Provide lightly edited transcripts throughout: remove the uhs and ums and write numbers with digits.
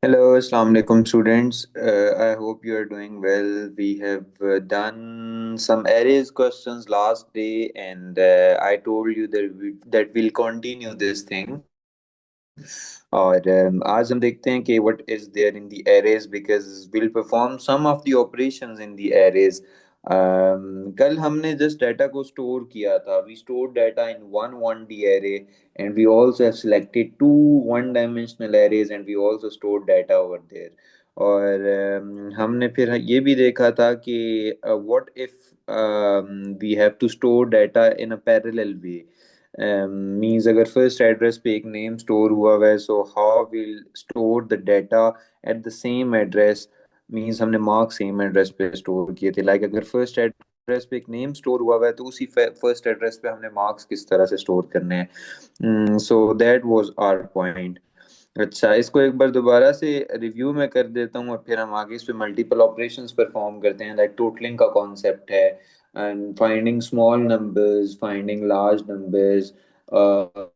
Hello, Assalamu alaikum students. I hope you are doing well. We have done some arrays questions last day, and I told you that we'll continue this thing. और आज हम देखते हैं कि what is there in the arrays because we'll perform some of the operations in the arrays. कल हमने just data को store किया था. We stored data in one 1D array and we also have selected two one-dimensional arrays and we also stored data over there. और हमने फिर ये भी देखा था कि what if we have to store data in a parallel way. Means अगर first address पे एक नेम स्टोर हुआ हुआ है so how will store the data at the same address. Means हमने मार्क सेम एड्रेस पे स्टोर किए थे. लाइक अगर फर्स्ट एड्रेस पे एक नेम स्टोर हुआ हुआ है तो उसी फर्स्ट एड्रेस पे हमने मार्क्स किस तरह से स्टोर करने हैं. So that was our point. अच्छा, इसको एक बार दोबारा से रिव्यू में कर देता हूँ और फिर हम आगे इस पे मल्टीपल ऑपरेशंस परफॉर्म करते हैं. लाइक टोटलिंग का कॉन्सेप्ट है and finding small numbers, finding large numbers, uh,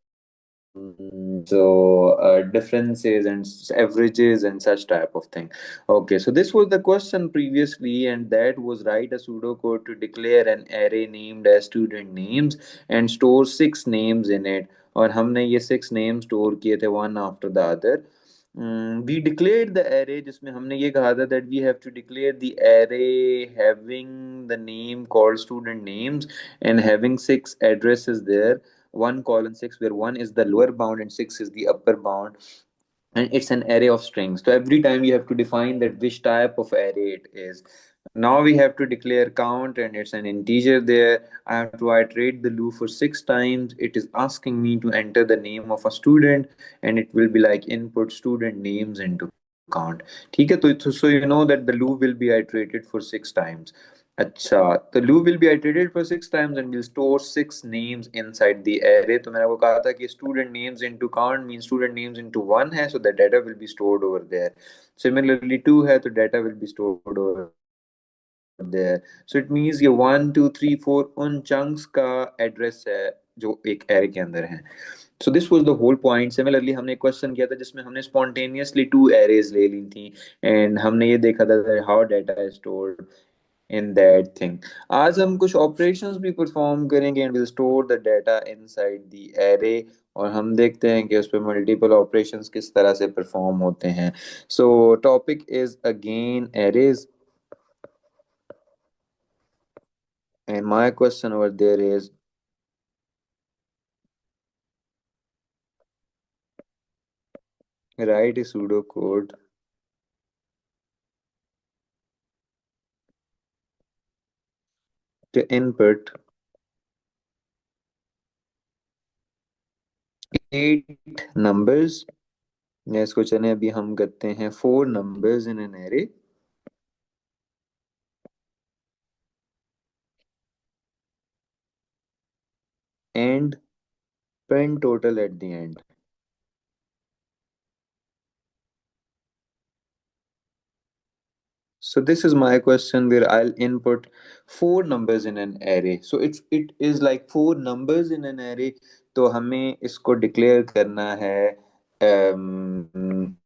differences and averages and such type of thing. Okay, so this was the question previously, and that was write a pseudocode to declare an array named as student names and store six names in it. और हमने ये six names store किए थे one after the other. We declared the array जिसमें हमने ये कहा था that we have to declare the array having the name called student names and having six addresses there, 1:6, where 1 is the lower bound and 6 is the upper bound, and it's an array of strings. So every time you have to define that which type of array it is. Now we have to declare count and it's an integer there. I have to iterate the loop for six times. It is asking me to enter the name of a student and it will be like input student names into count. ठीक है, तो so you know that the loop will be iterated for six times. अच्छा, the loop will be iterated for six times and will store six names inside the array. तो मैंने आपको कहा था कि student names into count means student names into one है, so the data will be stored over there. Similarly, two है तो data will be stored over there. So it means ये one two three four उन chunks का address है जो एक array के अंदर है. So this was the whole point. Similarly हमने एक क्वेश्चन किया था जिसमें हमने spontaneously two arrays ले ली थी and हमने ये देखा था how data is stored in that thing. आज हम कुछ operations भी perform करेंगे and we'll store the data inside the array. और हम देखते हैं कि उस पे multiple operations किस तरह से perform होते हैं. So topic is again arrays. And my question over there is write a pseudocode to input eight numbers. या इसको चलें अभी हम करते हैं four numbers in an array and print total at the end. So this is my question where I'll input four numbers in an array. So it is like four numbers in an array. तो हमें इसको declare करना है um,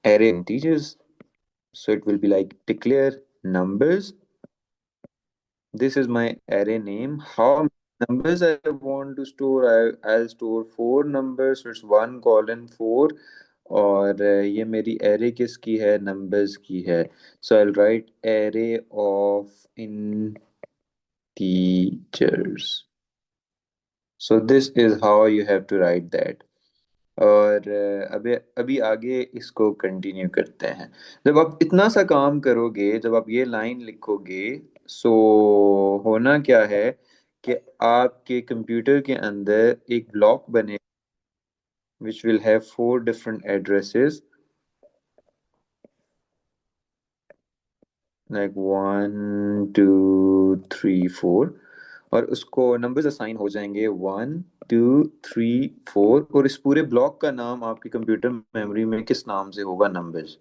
array integers. So it will be like declare numbers. This is my array name. How many numbers I want to store? I'll store four numbers. So it's 1:4. और ये मेरी array किसकी है? Numbers की है. So I'll write array of integers. So this is how you have to write that. और अभी अभी आगे इसको कंटिन्यू करते हैं. जब आप इतना सा काम करोगे, जब आप ये लाइन लिखोगे, सो होना क्या है कि आपके कंप्यूटर के अंदर एक ब्लॉक बने which will have four different addresses like 1 2 3 4. और उसको नंबर्स असाइन हो जाएंगे 1 2 3 4. और इस पूरे ब्लॉक का नाम आपकी कंप्यूटर मेमोरी में किस नाम से होगा? नंबर्स.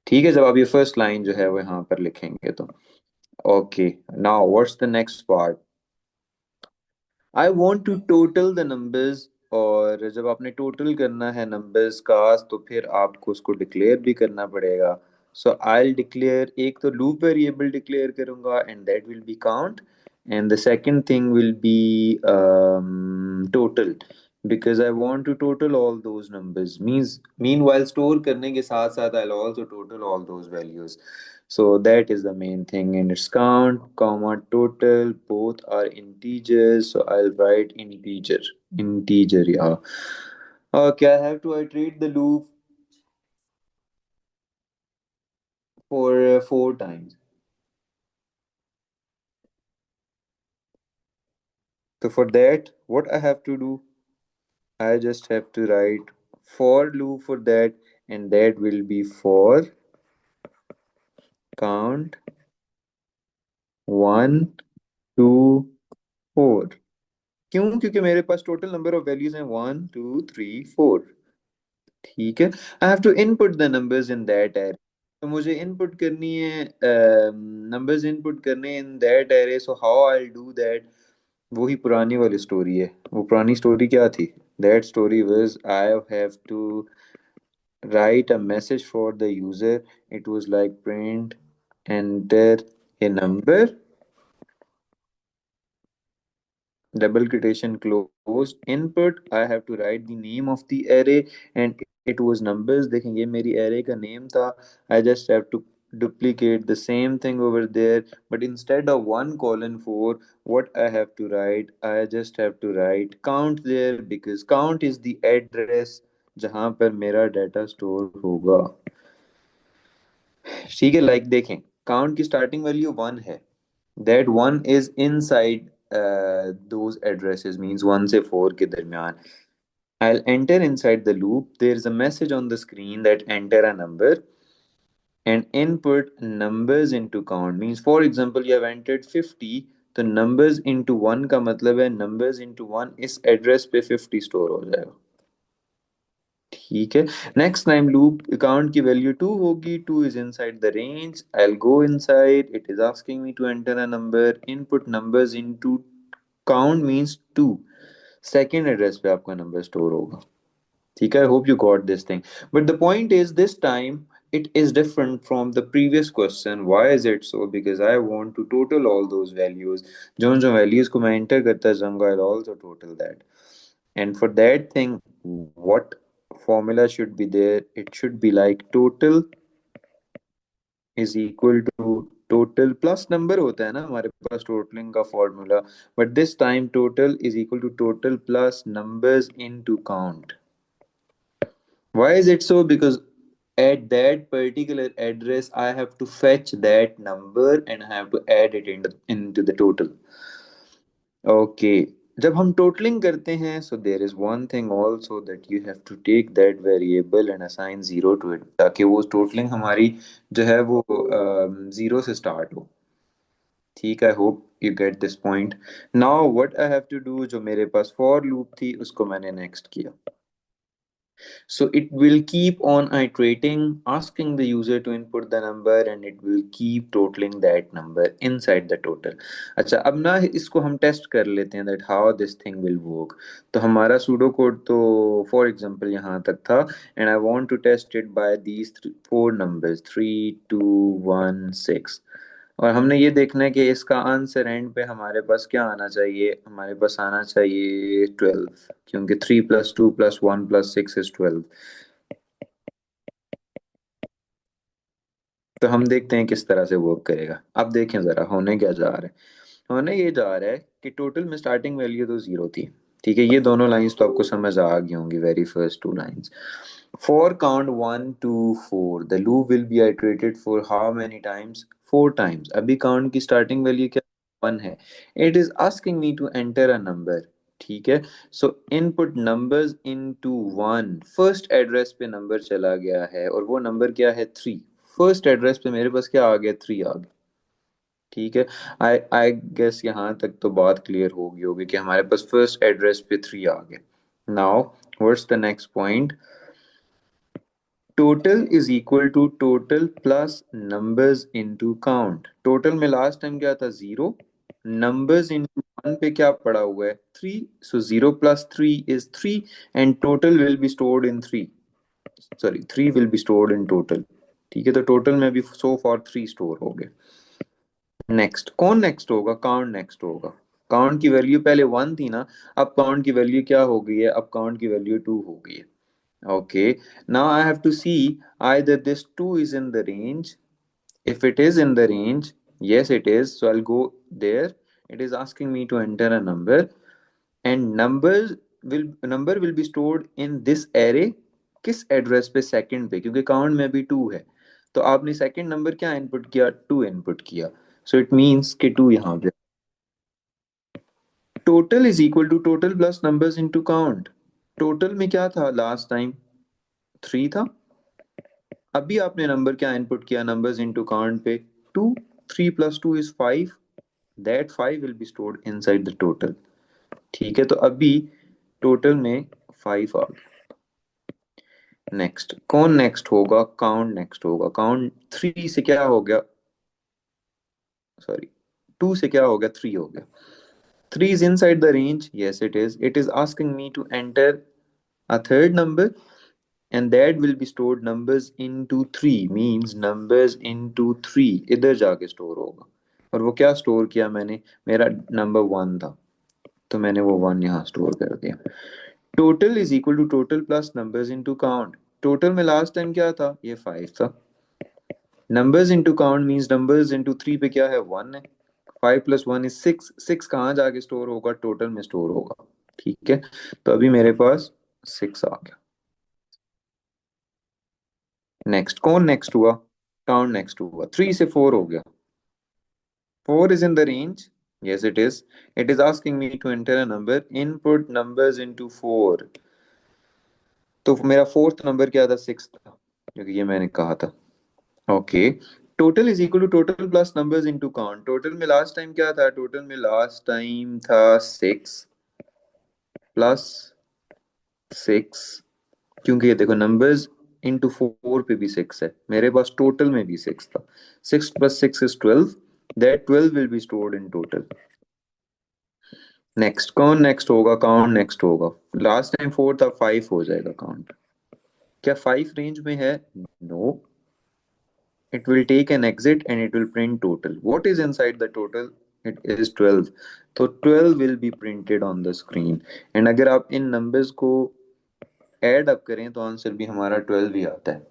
ठीक है, जब आप ये फर्स्ट लाइन जो है वो यहाँ पर लिखेंगे तो okay. Now what's the next part? I want to total the numbers, और जब आपने टोटल करना है नंबर्स का तो फिर आपको उसको डिक्लेयर भी करना पड़ेगा. सो आई डिक्लेयर, एक तो लूप वेरिएबल डिक्लेयर करूंगा and that will be count, and the second thing will be total, because I want to total all those numbers. Means meanwhile store करने के साथ साथ I'll also total all those values. So that is the main thing, and it's count, comma, total, both are integers. So I'll write integer, integer, yeah. Okay, I have to iterate the loop for 4 times. So for that, what I have to do, I just have to write for loop for that, and that will be for count 1 2 4. क्यों? क्योंकि मेरे पास total number of values हैं 1 2 3 4. ठीक है. I have to input the numbers in that array. तो मुझे input करनी है, नंबर्स इनपुट करने in that array. So how I do that? वही पुरानी वाली स्टोरी है. वो पुरानी स्टोरी क्या थी? That story was I have to write a message for the user. It was like print, enter a number, double quotation closed, input. I have to write the name of the array, and it was numbers. देखेंगे मेरी array का name था. I just have to duplicate the same thing over there, but instead of 1:4, what I have to write, I just have to write count there, because count is the address जहां पर मेरा data store होगा. ठीक है. Like देखें, count की starting value 1 है. That 1 is inside those addresses, means 1 से 4 के दरमियान. I'll enter inside the loop. There's a message on the screen that enter a number and input numbers into count. Means for example you have entered 50, तो numbers into 1 का मतलब है numbers into 1 इस address पे 50 store हो जाएगा. ठीक है. नेक्स्ट टाइम लूप अकाउंट की वैल्यू 2 होगी. 2 is inside the range. I will go inside. It is asking me to enter a number. Input numbers into count means 2. Second address पे आपका नंबर स्टोर होगा. ठीक है. I hope you got this thing. But the point is this time it is different from the previous question. Why is it so? Because I want to total all those values. जो जो values को मैं enter करता जाऊंगा, I'll also total that. And for that thing, what formula should be there? It should be like total is equal to total plus number होता है ना हमारे पास टोटलिंग का formula. But this time total is equal to total plus numbers into count. Why is it so? Because at that particular address, I have to fetch that number and I have to add it into the total. Okay. जब हम totalling करते हैं, so there is one thing also that you have to take that variable and assign 0 to it, ताकि वो totalling हमारी जो है वो 0 से स्टार्ट हो. ठीक. I hope you get this point. Now what I have to do, जो मेरे पास फॉर लूप थी उसको मैंने नेक्स्ट किया. So it will keep on iterating, asking the user to input the number, and it will keep totaling that number inside the total. अच्छा, अब ना इसको हम टेस्ट कर लेते हैं that how this thing will work. तो हमारा सूडो कोड तो for example यहाँ तक था, and I want to test it by these 4 numbers 3 2 1 6. और हमने ये देखना है कि इसका आंसर एंड पे हमारे पास क्या आना चाहिए. हमारे पास आना चाहिए 12, क्योंकि 3 + 2 + 1 + 6 is 12. तो हम देखते हैं किस तरह से वर्क करेगा. अब देखें जरा होने क्या जा रहा है. होने ये जा रहा है कि टोटल में स्टार्टिंग वैल्यू तो 0 थी. ठीक है. ये दोनों लाइंस तो आपको समझ आ गई होंगी, very first 2 lines. For count 1 2 4, the loop will be iterated for how many times? 4 times. अभी count की starting value क्या? 1 है. It is asking me to enter a number. ठीक है. So input numbers into 1. First address पे number चला गया है और वो number क्या है? 3. First address पे मेरे पास क्या आ गया? 3 आ गया. ठीक है. आई गेस यहाँ तक तो बात क्लियर हो गई होगी कि हमारे पास फर्स्ट एड्रेस पे 3 आ गए. Now what's the next point? Total is equal to total plus numbers into count. Total में लास्ट टाइम क्या था? 0. numbers into 1 पे क्या पड़ा हुआ है? 3, so 0 plus 3 is 3 and total will be stored in 3, sorry 3 will be stored in total। ठीक है, तो टोटल में भी so far 3 स्टोर हो गए। नेक्स्ट कौन नेक्स्ट होगा? काउंट नेक्स्ट होगा। काउंट की वैल्यू पहले 1 थी ना, अब काउंट की वैल्यू क्या हो गई है? अब काउंट की वैल्यू 2 हो गई है। Okay, now I have to see either this 2 is in the range. If it is in the range, yes it is, so I'll go there। It is asking me to enter a number and number will be stored in this array। किस address पे? Second पे, क्योंकि count में भी 2 है। तो आपने second number क्या इनपुट किया? 2 इनपुट किया, सो इट मींस कि 2 यहाँ पे। Total is equal to total plus numbers into count. Total में क्या था लास्ट टाइम? 3 था। अभी आपने नंबर क्या इनपुट किया नंबर्स इनटू काउंट पे? 2। 3 plus 2 is 5। That 5 will be stored inside the total. ठीक है, तो अभी टोटल में 5 आ गया। नेक्स्ट कौन नेक्स्ट होगा? काउंट नेक्स्ट होगा। काउंट 3 से क्या हो गया? सॉरी, 2 से क्या हो गया? 3 हो गया। 3 is inside the range, yes it is। It is asking me to enter a third number and that will be stored numbers into 3, means numbers into 3 इधर जाके स्टोर होगा। और वो क्या स्टोर किया मैंने? मेरा नंबर 1 था, तो मैंने वो 1 यहाँ स्टोर कर दिया। Total is equal to total plus numbers into count. Total में लास्ट टाइम क्या था? ये 5 था। Numbers into count means numbers into 3 पे क्या है? 1 है। 5 प्लस 1 इज 6। 6 कहाँ जाके स्टोर होगा? टोटल में स्टोर होगा। ठीक है, तो अभी मेरे पास 6 आ गया। नेक्स्ट कौन नेक्स्ट हुआ? काउंट नेक्स्ट हुआ। 3 से 4 हो गया। 4 is in the range, yes it is। It is asking me to enter a number, input numbers into 4। तो मेरा फोर्थ नंबर क्या था? 6 था, क्योंकि ये मैंने कहा था। Okay, total is equal to total plus numbers into count. Total में लास्ट टाइम क्या था? टोटल में लास्ट टाइम था 6 प्लस 6, क्योंकि ये देखो नंबर्स इनटू 4 पे भी 6 है, मेरे पास टोटल में भी 6 था। 6 plus 6 is 12। That 12 will be stored in total. Next कौन नेक्स्ट होगा? काउंट नेक्स्ट होगा। लास्ट टाइम 4 था, 5 हो जाएगा काउंट। क्या 5 रेंज में है? No. It will take an exit and it will print total। What is inside the total? It is 12। तो 12 will be printed on the screen। and अगर आप इन numbers को add up करें तो आंसर भी हमारा 12 ही आता है।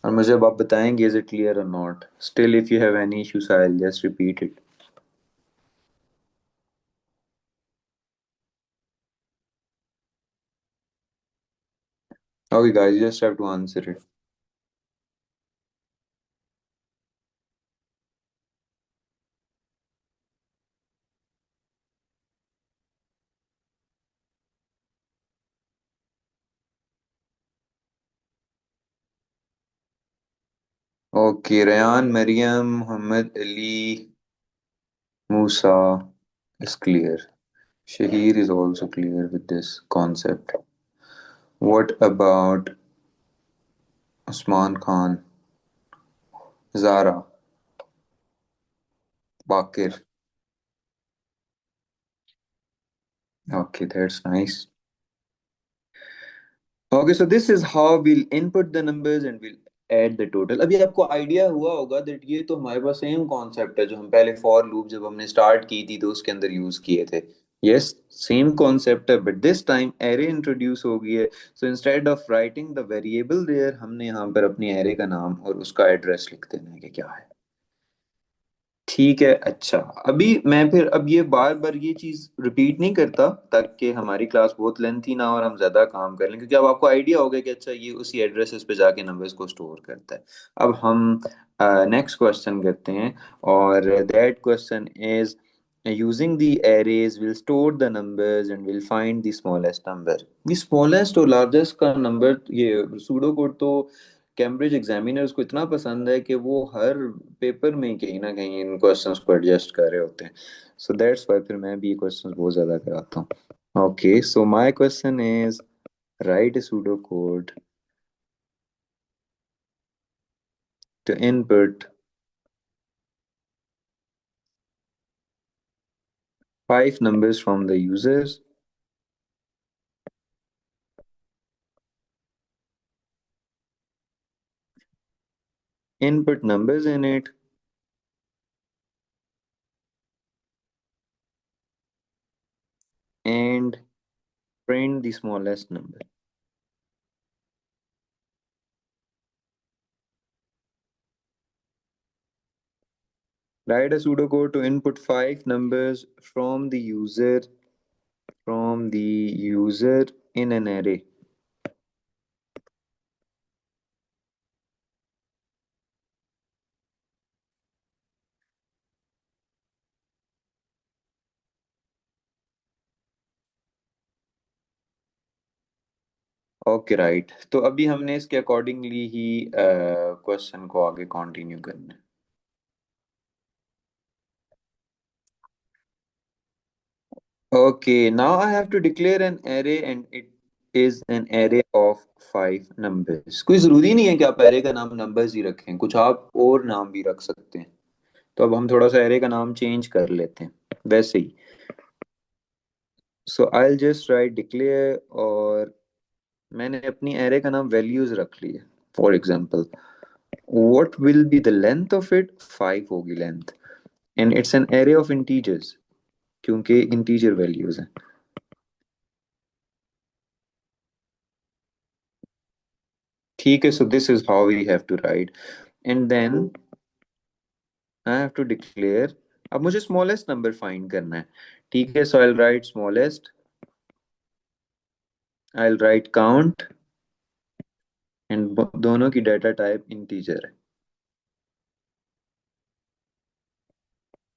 और मुझे अब आप बताएंगे is it clear or not? Still if you have any issues I'll just repeat it। Okay guys, you just have to answer it। Okay, Rayan, Maryam, Muhammad Ali, Musa is clear। Shahir is also clear with this concept। What about Usman Khan, Zara, Bakir? Okay, that's nice। Okay, so this is how we'll input the numbers and we'll add the total। अभी आपको idea हुआ होगा that ये तो हमारे पास same concept है जो हम पहले फॉर लूप जब हमने स्टार्ट की थी तो उसके अंदर यूज किए थे। यस, सेम कॉन्सेप्ट है, but this time array introduce हो गई है। So instead of writing the variable there, हमने यहाँ पर अपनी एरे का नाम और उसका एड्रेस लिख देना है कि क्या है। ठीक है, अच्छा। अभी मैं फिर अब ये बार बार ये चीज रिपीट नहीं करता ताकि हमारी क्लास बहुत लेंथी ना हो और हम ज्यादा काम कर लें, क्योंकि अब आपको आइडिया हो गया कि अच्छा ये उसी एड्रेसेस पे जाके नंबर्स को स्टोर करता है। अब हम नेक्स्ट क्वेश्चन करते हैं, और that question is using the arrays will store the numbers and will find the smallest number. The smallest और लार्जेस्ट का नंबर, ये सूडो कोड तो कैम्ब्रिज एग्जामिनर्स को इतना पसंद है कि वो हर पेपर में कहीं ना कहीं इन क्वेश्चंस को एडजस्ट कर रहे होते हैं। सो दैट्स व्हाई फिर मैं भी ये क्वेश्चंस बहुत ज्यादा कराता हूँ। Okay, so my question is right a pseudo code to input five numbers from the users, input numbers in it, and print the smallest number. Write a pseudocode to input five numbers from the user in an array. Okay right, तो अभी हमने इसके accordingly ही question को आगे continue करना है. Okay, now I have to declare an array and it is an array of five numbers. कोई जरूरी नहीं है कि आप array का नाम numbers ही रखें, कुछ आप और नाम भी रख सकते हैं. तो अब हम थोड़ा सा array का नाम चेंज कर लेते हैं वैसे ही. So I'll just write declare और मैंने अपनी array का नाम values रख लिया. For example, what will be the length of it? 5 होगी length. And it's an array of integers क्योंकि integer values हैं. ठीक है, so this is how we have to write. And then I have to declare. अब मुझे smallest number find करना है. ठीक है, so I'll write smallest. I'll write count and दोनों की data type integer है.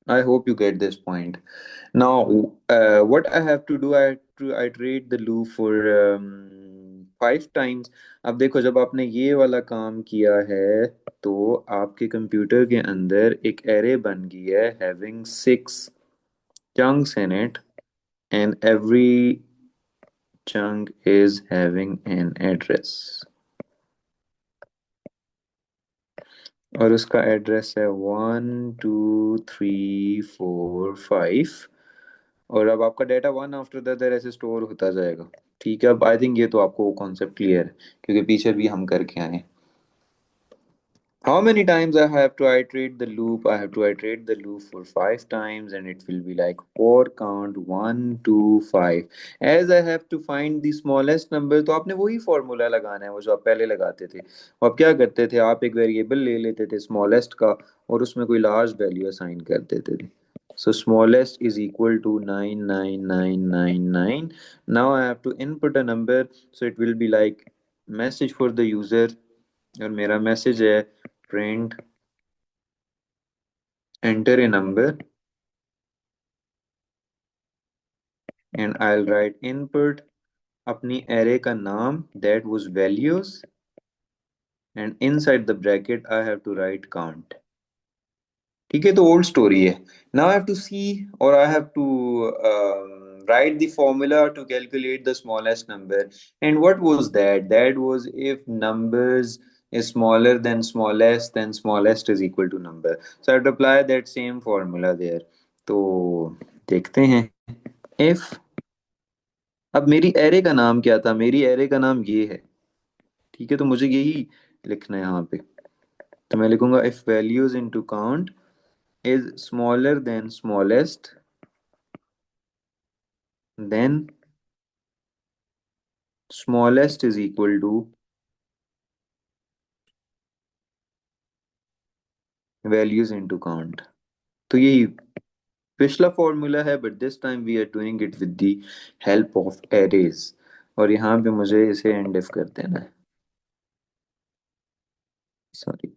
I hope you get this point. Now, what I have to do, I have to iterate the loop for 5 times. अब देखो, जब आपने ये वाला काम किया है तो आपके कंप्यूटर के अंदर एक array बन गई है having 6 chunks in it, and every chunk is having an address. और उसका एड्रेस है 1 2 3 4 5. और अब आपका data one after the other ऐसे स्टोर होता जाएगा. ठीक है, अब आई थिंक ये तो आपको कॉन्सेप्ट क्लियर है क्योंकि पीछे भी हम करके आए हैं. How many times I have to iterate the loop? I have to iterate the loop for 5 times, and it will be like for count 1 2 5. As I have to find the smallest number, तो आपने वही formula लगाना है वो जो आप पहले लगाते थे. आप क्या करते थे, आप एक वेरिएबल ले लेते थे स्मॉलेस्ट का और उसमें कोई लार्ज वैल्यू असाइन कर देते थे. So smallest is equal to 99999. Now I have to input a number, so it will be like message for the user. और मेरा मैसेज है print enter a number, and I'll write input अपनी array का नाम that was values, and inside the bracket I have to write count. ठीक है, तो old story है. Now I have to see और I have to write the formula to calculate the smallest number. And what was that? That was if numbers is smaller than smallest, then smallest is equal to number. So I have to apply that same formula there. तो देखते हैं. if अब मेरी array का नाम क्या था, मेरी एरे का नाम ये है. ठीक है, तो मुझे यही लिखना है यहाँ पे. तो मैं लिखूंगा if values into count is smaller than smallest, then smallest is equal to values into count. तो यही पिछला फॉर्मूला है, but this time we are doing it with the help of arrays. और यहाँ पे मुझे इसे एंड इफ कर देना है. सॉरी.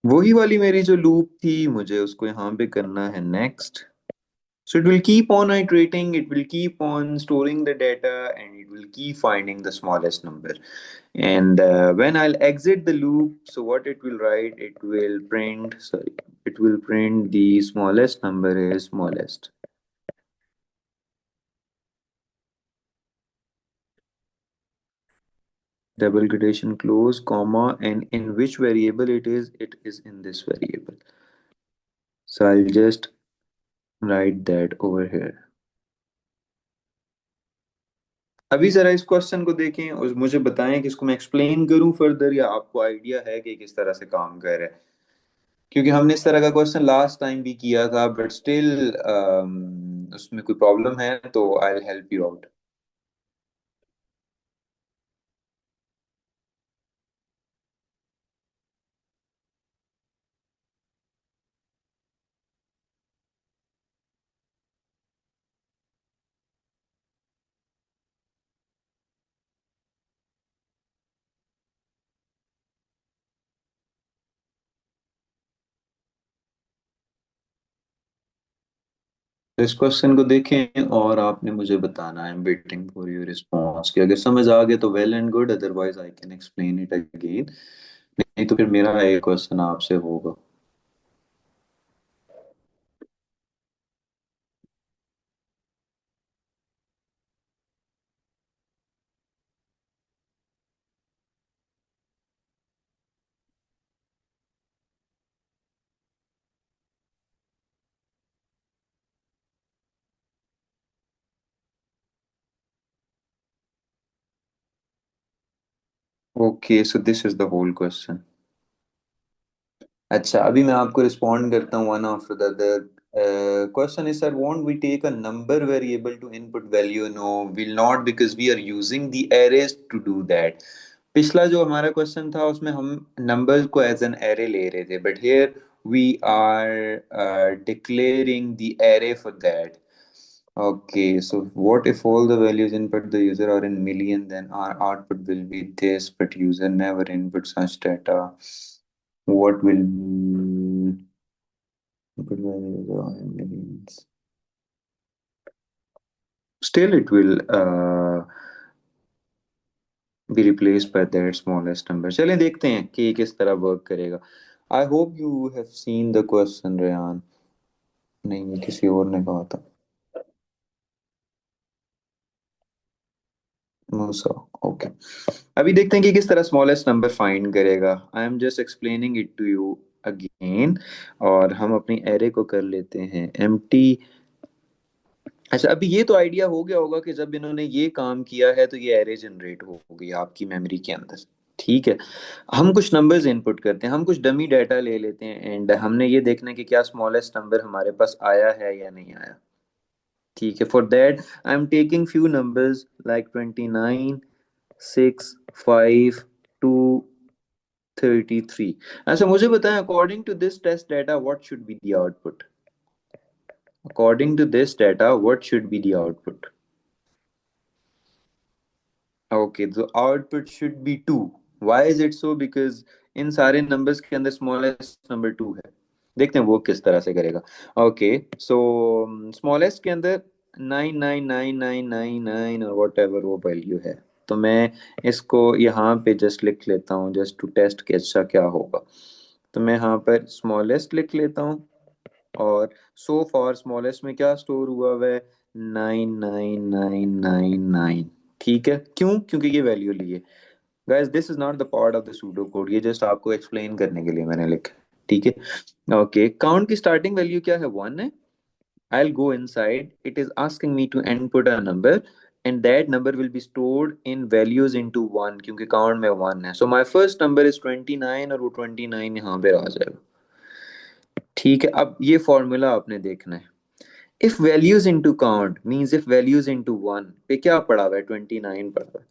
वही वाली मेरी जो लूप थी मुझे उसको यहाँ पे करना है next. So it will keep on iterating, it will keep on storing the data, and it will keep finding the smallest number. And when I'll exit the loop, so what it will write, it will print the smallest number is smallest. double quotation close, comma, and in which variable it is in this variable. So I'll just write that over here. अभी जरा इस question को देखें और मुझे बताएं कि इसको मैं एक्सप्लेन करूं फर्दर, या आपको आइडिया है कि किस तरह से काम कर रहा है। क्योंकि हमने इस तरह का क्वेश्चन लास्ट टाइम भी किया था, बट स्टिल उसमें कोई प्रॉब्लम है तो आई हेल्प यू आउट। तो इस क्वेश्चन को देखें और आपने मुझे बताना है, वेटिंग फॉर योर रिस्पॉन्स, कि अगर समझ आ गया तो well and good, otherwise I can explain it again. नहीं तो फिर मेरा एक क्वेश्चन आपसे होगा। Okay, so this is the whole question. अच्छा, अभी मैं आपको रिस्पॉन्ड करता हूँ one after the other. Question is sir, won't we take a number variable to input value? No, will not, because we are using the arrays to do that. पिछला जो हमारा question था उसमें हम नंबर्स को as an array ले रहे थे, but here we are declaring the array for that. Okay, so what if all the values input the user are in million, then our output will be this, but user never input such data. What will input values are in millions? Still, it will be replaced by that smallest number. चलें देखते हैं कि ये किस तरह work करेगा. I hope you have seen the question, Rehan. नहीं, ये किसी और ने कहा था. मूसा. ओके, अभी देखते हैं कि किस तरह स्मॉलेस्ट नंबर फाइंड करेगा. I am just explaining it to you again. और हम अपनी एरे को कर लेते हैं एम्प्टी. अच्छा, अभी ये तो आइडिया हो गया होगा कि जब इन्होंने ये काम किया है तो ये एरे जनरेट हो गई आपकी मेमोरी के अंदर. ठीक है, हम कुछ नंबर्स इनपुट करते हैं, हम कुछ डमी डाटा ले लेते हैं, एंड हमने ये देखना है कि क्या स्मॉलेस्ट नंबर हमारे पास आया है या नहीं आया. ठीक है, for that I am taking few numbers like 29, 6, 5, 2, 33. अच्छा, मुझे बताएं, according to this test data what should be the output? According to this data what should be the output? Okay, तो output should be 2. Why is it so? Because in सारे numbers के अंदर smallest number 2 है. देखते हैं वो किस तरह से करेगा. ओके, सो स्मॉलेस्ट के अंदर 9999999 और वॉट एवर वो वैल्यू है. तो मैं इसको यहाँ पे जस्ट लिख लेता हूँ, जस्ट टू टेस्ट कि अच्छा क्या होगा. तो मैं यहाँ पर स्मॉलेस्ट लिख लेता हूँ, और सो फॉर स्मॉलेस्ट में क्या स्टोर हुआ हुआ है? 99999. ठीक है, क्यों? क्योंकि ये वैल्यू ली है. Guys, this is not the part of the pseudo code, ये जस्ट आपको एक्सप्लेन करने के लिए मैंने लिखा. ठीक है. ओके, काउंट की स्टार्टिंग वैल्यू क्या है? 1 है. I'll go inside. It is asking me to input a number, and that number will be stored in values into 1, क्योंकि काउंट में 1 है. So my first number is 29, और वो 29 यहाँ पे आ जाएगा. ठीक है, अब ये फॉर्मूला आपने देखना है. If values into count means if values into 1 पे क्या पड़ा हुआ है? 29 पड़ा हुआ है.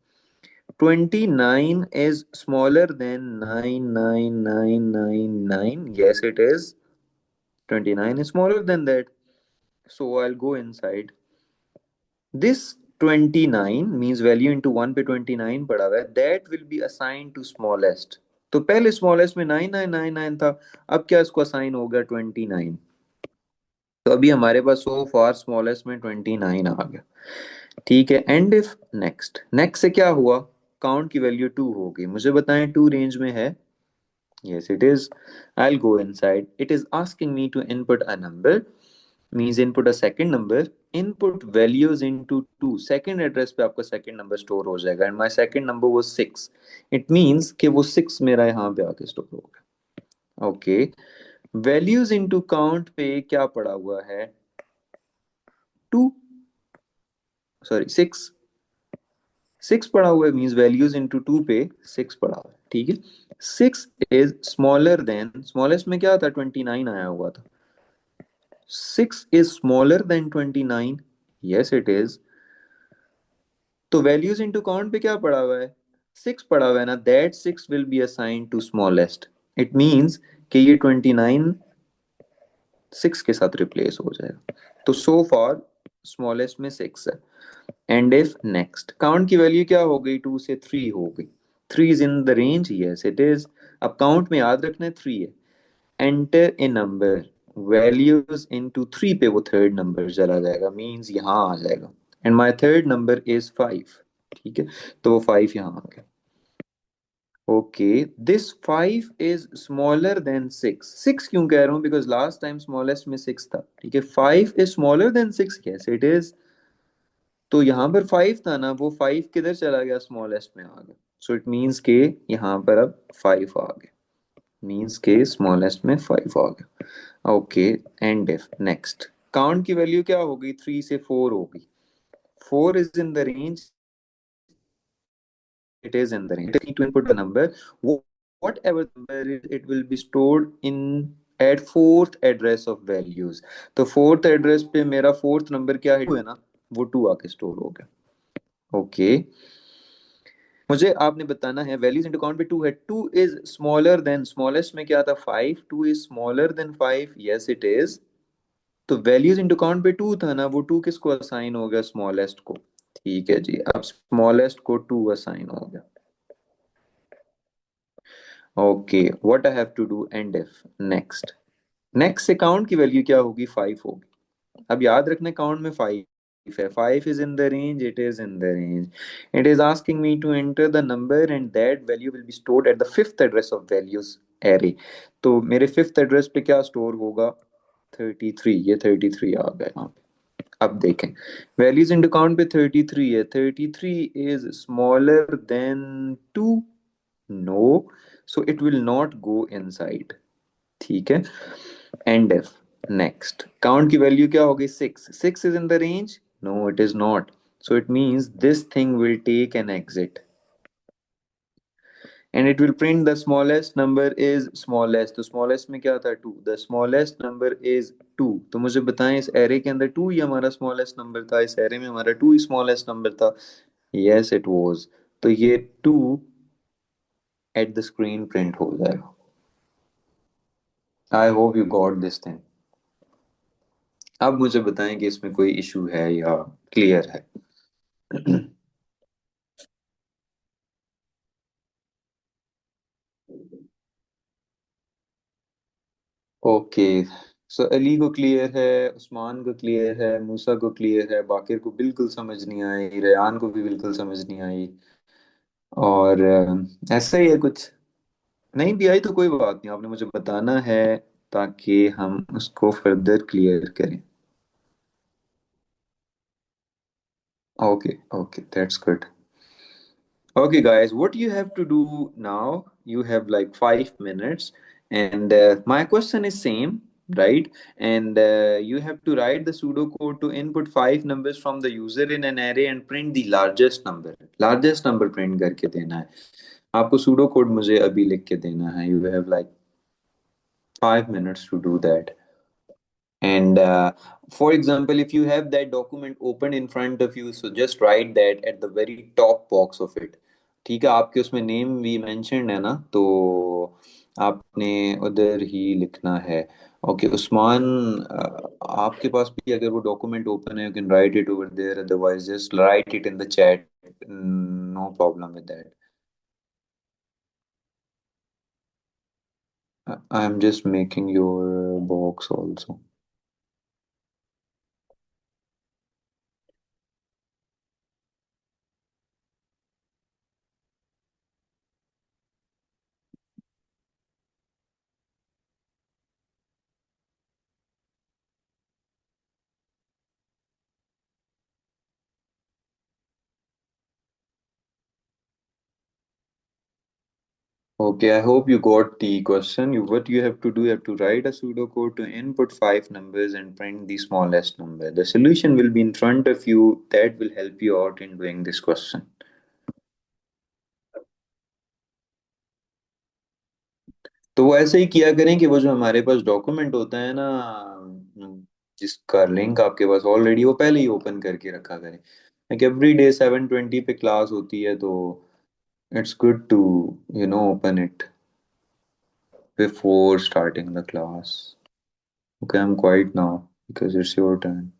29 is smaller than 99999. Yes, it is. 29 is smaller than that. So I'll go inside. This 29 means value into 1 पे 29 पड़ा हुआ है. That will be assigned to smallest. तो पहले smallest में 9999 था, अब क्या इसको असाइन होगा? 29. तो अभी हमारे पास सो फार स्मॉलेस्ट में 29 आ गया. ठीक है, एंड इफ नेक्स्ट, नेक्स्ट से क्या हुआ? काउंट की वैल्यू 2 हो गई. मुझे बताएं 2 रेंज में है? Yes, it is. I'll go inside. It is asking me to input a number. Means input a second number, input values into two, second address पे आपका सेकंड नंबर स्टोर हो जाएगा, and my second number was 6। It means कि वो 6 मेरा यहाँ पे आके स्टोर होगा। ओके, वैल्यूज इनटू काउंट पे क्या पड़ा हुआ है? 2, सॉरी 6, 6 पड़ा हुआ है, मीन्स वैल्यूज इनटू 2 पे 6 पड़ा हुआ है, ठीक है। 6 इज स्मॉलर देन, स्मॉलेस्ट में क्या था, 29 आया हुआ था। 6 is smaller than 29, yes it is। तो वैल्यूज इनटू काउंट पे क्या पड़ा हुआ है? 6 पड़ा हुआ है ना, that 6 will be assigned to smallest. It means कि ये 29 6 के साथ रिप्लेस हो जाएगा। तो सो फॉर स्मॉलेस्ट में 6 है। एंड इफ नेक्स्ट काउंट की वैल्यू क्या हो गई, 2 से 3 हो गई। 3 is in the range, yes it is. अब काउंट में याद रखना है 3 है। Enter a number, values into 3 पे वो थर्ड नंबर चला जाएगा, मींस यहाँ आ जाएगा। And my third number is 5, ठीक है। तो वो 5 यहाँ आ गया। Okay, this 5 is smaller then 6। 6 क्यों कह रहा हूँ, बिकॉज लास्ट टाइम स्मॉलेस्ट में 6 था, ठीक है। 5 is smaller then 6, yes it is. तो यहाँ पर 5 था ना, वो 5 किधर चला गया, स्मॉलेस्ट में आ गया। सो इट मीन्स के यहाँ पर अब 5 आ गया, मीन्स के स्मॉलेस्ट में 5 आ गया। Okay, and if next count की वैल्यू क्या हो गई, 3 से 4 हो गई। 4 is in the range, it is in the range, you need to input the number, whatever number it will be stored in at fourth address of values। तो fourth address पे मेरा फोर्थ नंबर क्या है, 2 है ना, वो 2 आके store हो गया। ओके, मुझे आपने बताना है वैल्यूज इनटू काउंट पे 2 है, 2 इज स्मॉलर देन, स्मॉलेस्ट में क्या था, 5, 2 is smaller then 5, yes it is. तो वैल्यूज इनटू काउंट पे 2 था ना, वो 2 किसको असाइन हो गया, स्मॉलेस्ट को। ठीक है जी, अब स्मॉलेस्ट को 2 असाइन हो गया। Okay, what I have to do, and if next, next से काउंट की वैल्यू क्या होगी, 5 होगी। अब याद रखना काउंट में 5 है, 5 is in the range, it is in the range। It is asking me to enter the number and that value will be stored at the fifth address of values array। तो मेरे fifth address पे क्या store होगा, 33, ये 33 आ गया यहाँ पे। अब देखें, वैल्यूज इन काउंट पे 33 है, 33 is smaller than 2, no, so it will not go inside, ठीक है। एंड इफ नेक्स्ट काउंट की वैल्यू क्या हो गई, 6, 6 is in the range, no it is not, so it means this thing will take an exit and it will print the smallest number is smallest। तो smallest में क्या था, 2, the smallest number is 2। तो मुझे बताएं इस array के अंदर 2 ही हमारा smallest number था, इस array में हमारा 2 ही smallest number था, yes it was। तो ये 2 at the screen print हो जाएगा। I hope you got this thing। अब मुझे बताएं कि इसमें कोई इशू है या क्लियर है। ओके, सो अली को क्लियर है, उस्मान को क्लियर है, मूसा को क्लियर है, बाकिर को बिल्कुल समझ नहीं आई, रेहान को भी बिल्कुल समझ नहीं आई। और ऐसा ही है कुछ, नहीं भी आई तो कोई बात नहीं, आपने मुझे बताना है ताकि हम उसको फर्दर क्लियर करें। Okay okay, that's good. Okay, guys, what you have to do now, you have like 5 minutes, and my question is same, right? And you have to write the pseudocode to input 5 numbers from the user in an array and print the largest number। Largest number print करके देना है आपको, pseudo code मुझे अभी लिख के देना है। You have like 5 minutes to do that। And for example, if you have that document open in front of you, so just write that at the very top box of it। ठीक है, आपके उसमें name भी mention है ना, तो आपने उधर ही लिखना है। ओके उस्मान, आपके पास भी अगर वो डॉक्यूमेंट ओपन है, you can write it over there, otherwise just write it in the chat, no problem with that. I am just making your box also. Okay, I hope you got the question. What you have to do, you have to write a pseudocode to input five numbers and print the smallest number. The solution will be in front of you. That will help you out in doing this question. तो वो ऐसे ही किया करें कि वो जो हमारे पास document होता है ना, जिसका लिंक आपके पास ऑलरेडी, वो पहले ही ओपन करके रखा करें। लाइक एवरी डे 7:20 पे क्लास होती है, तो it's good to open it before starting the class. Okay, I am quiet now because it's your turn.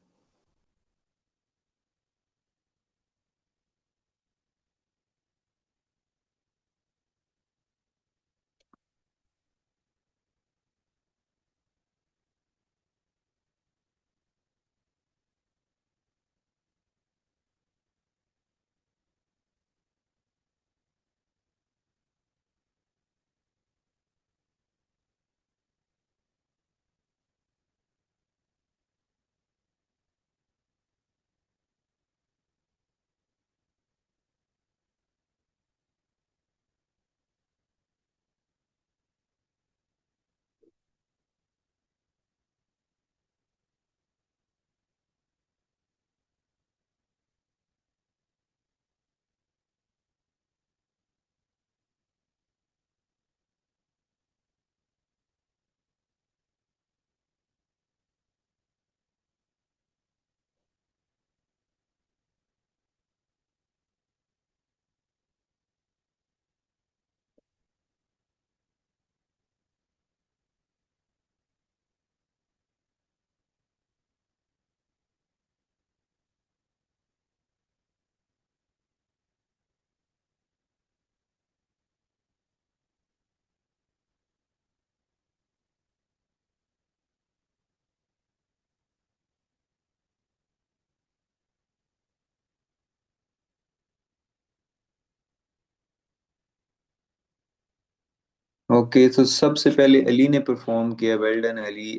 Okay, तो सबसे पहले अली ने परफॉर्म किया। Well done Ali.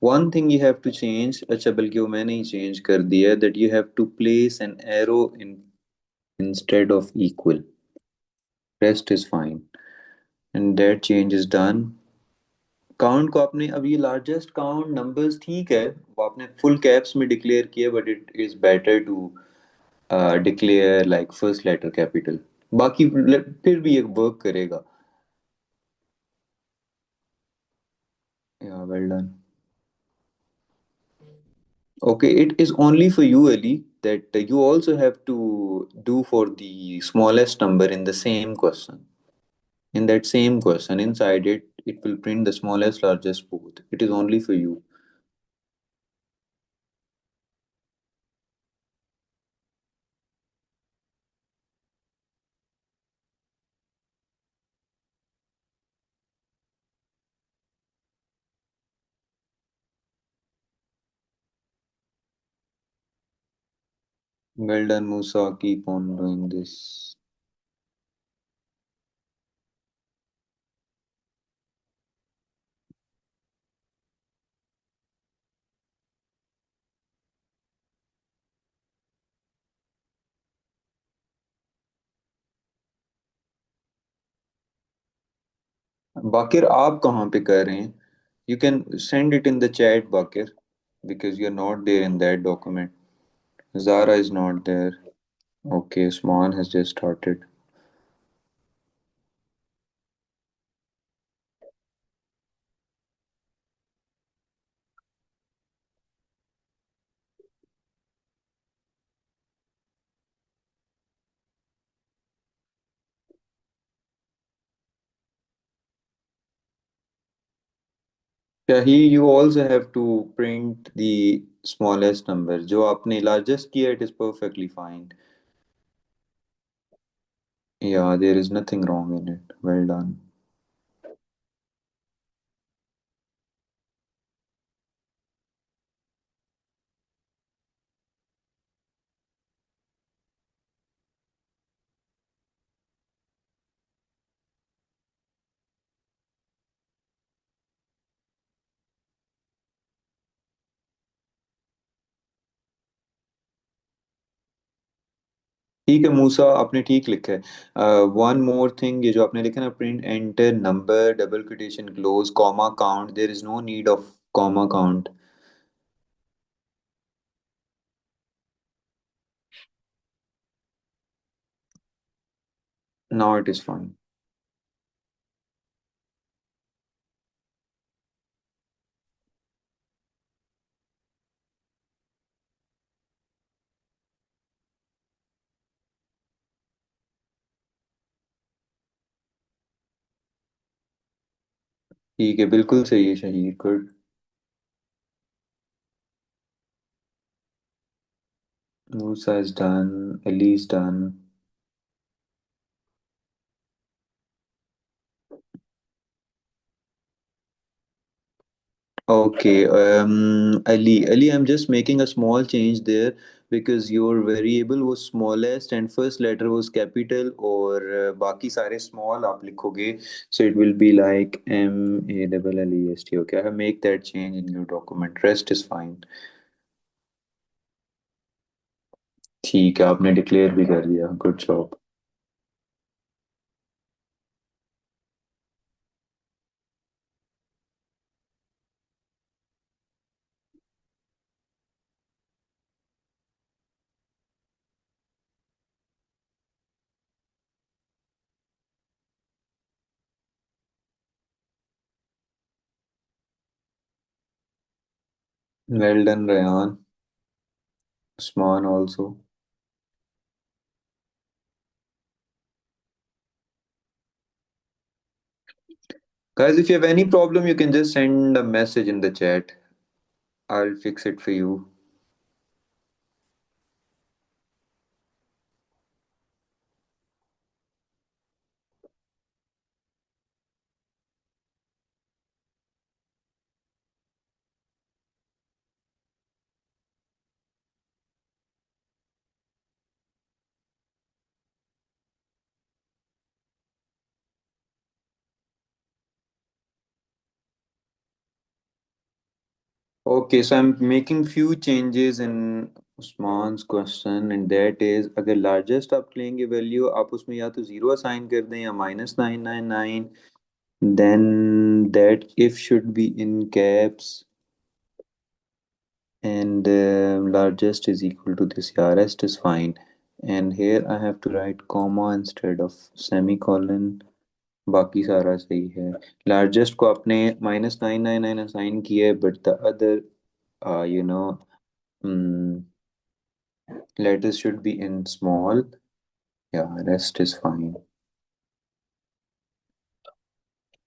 One thing you have to change, अच्छा बल्कि वो मैंने ही चेंज कर दिया, that you have to place an arrow in instead of equal. Rest is fine and that change is done. Count को आपने, अब ये लार्जेस्ट काउंट नंबर्स ठीक है, वो आपने फुल कैप्स में डिक्लेयर किया, but it is better to declare like first letter capital. बाकी फिर भी ये वर्क करेगा। या well done. Okay, it is only for you, Ali, that you also have to do for the smallest number in the same question. In that same question, inside it, it will print the smallest, largest both. It is only for you. Well done, Musa. Keep on doing this. Bakir, आप कहाँ पे कर रहे हैं? You can send it in the chat, Bakir, because you're not there in that document. Zara is not there. Okay, Sman has just started. Yeah, you also have to print the smallest number. जो आपने largest किया, it is perfectly fine. Yeah, there is nothing wrong in it. Well done. ठीक है मूसा, आपने ठीक लिखा है। One more thing, ये जो आपने लिखा है ना, print enter number double quotation close comma count, there is no need of comma count. Now it is fine. ठीक है, बिल्कुल सही है Shaheer, good. Musa is done, Ali is done. Okay, Ali, I'm just making a small change there because your variable was smallest and first letter was capital और बाकी सारे small आप लिखोगे, so it will be like Mallest. Okay, I have make that change in your document. Rest is fine. ठीक है, आपने declare भी कर दिया, good job. Well done, Rayan. Usman also. Guys, if you have any problem, you can just send a message in the chat. I'll fix it for you. Okay, so I'm making few changes in Usman's question, and that is अगर largest आप लेंगे value, आप उसमें या तो zero assign कर दें या -999, then that if should be in caps, and largest is equal to this, yeah, rest is fine. And here I have to write comma instead of semicolon, बाकी सारा सही है। लार्जेस्ट को आपने -999 असाइन किया है, but the other you know letters should be in small. Yeah, rest is fine.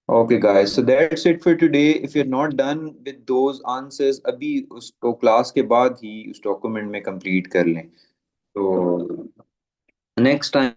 Okay, guys. So that's it for today. If you're not done with those answers, अभी उसको क्लास के बाद ही उस document में complete कर लें। तो next time